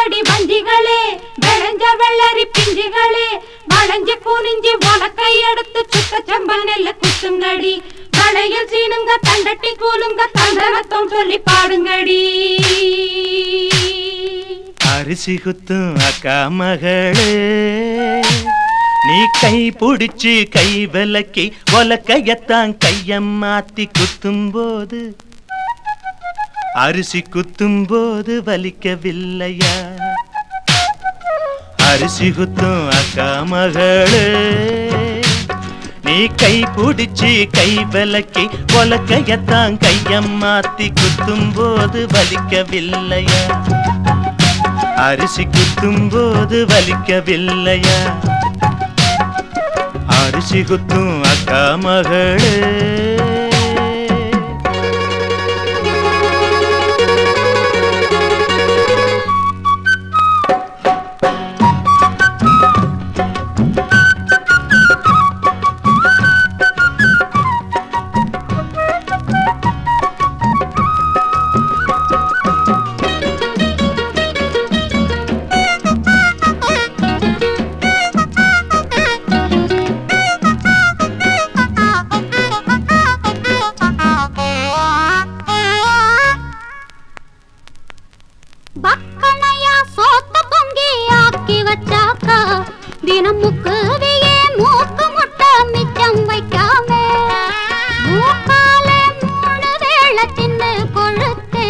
வாங்கடி வஞ்சிகளே விளைஞ்ச வெள்ளரி பிஞ்சுகளே வளைஞ்சு குனிஞ்சு உலக்கை எடுத்து சுத்த செம்பல் நெல்ல குத்துங்கடி வளையல் சீனுங்க தண்டட்டி கூலுங்க தந்தனத்தம் சொல்லி பாடுங்கடி அரிசி குத்தும் அக்கா மகளே நீ கை பிடிச்சு கை விலக்கி உலக்கையத்தான் கையம் மாத்தி குத்தும் போது அரிசி குத்தும் போது வலிக்கவில்லையா அரிசி குத்தும் அக்கா மகளே நீ கை பிடிச்சு கை விலக்கி உலக்கையத்தான் கையம் மாத்தி குத்தும் போது வலிக்கவில்லையா அரிசி குத்தும் போது வலிக்கவில்லையா அரிசி குத்தும் அக்கா மகளே தினம் முக்குவியே மூக்கு முட்டை மிச்சம் வைக்காம மூக்கால 3 வேளை தின்னு கொழுத்து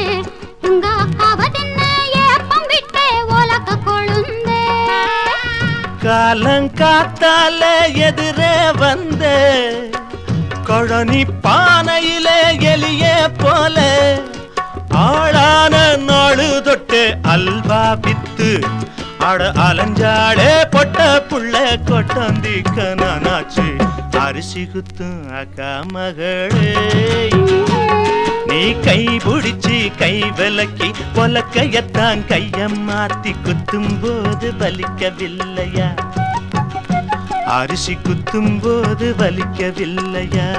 உங்க அக்காவ தின்னு ஏப்பம் விட்டு உலக கொழுந்து காலங்காத்தால எதிரே வந்த கொழனி பானையில எலிய போல ஆளான நாளு தொட்டு அல்வா வித்து அட அலஞ்சாடே பொட்ட புள்ள கொட்டந்திக்க நானாச்சு அரிசி குத்தும் அக்கா மகளே நீ கை பிடிச்சு கை விலக்கி உலக்கையத்தான் கையம் மாத்தி குத்தும் போது வலிக்கவில்லையா அரிசி குத்தும் போது வலிக்கவில்லையா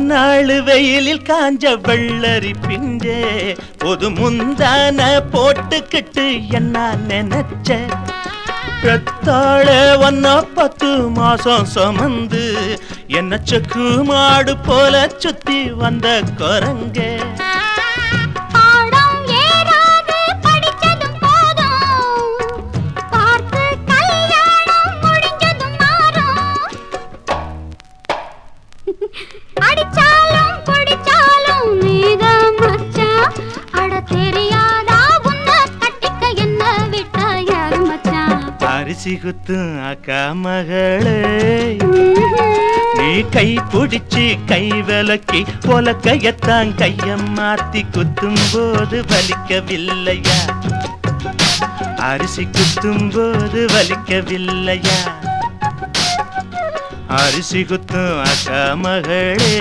நாளு வெயிலில் காஞ்ச வெள்ளரி பிஞ்சே பொது முந்தான போட்டுக்கிட்டு என்ன நினைச்ச பெத்தாள ஒன்ன 10 மாசம் சுமந்து என்ன செக்கு மாடு போல சுத்தி வந்த குரங்கே அடிச்சாலும் பிடிச்சாலும் நீதான் மச்சான் அட தெரியாதா உன்னை கட்டிக்க என்ன விட்ட யாரு மச்சான் அரிசி குத்தும் அக்கா மகளே நீ கை பிடிச்சு கை விலக்கி உலக்கையத்தான் கையம் மாத்தி குத்தும் போது வலிக்கவில்லையா அரிசி குத்தும் போது வலிக்கவில்லையா அரிசி குத்தும் அக்கா மகளே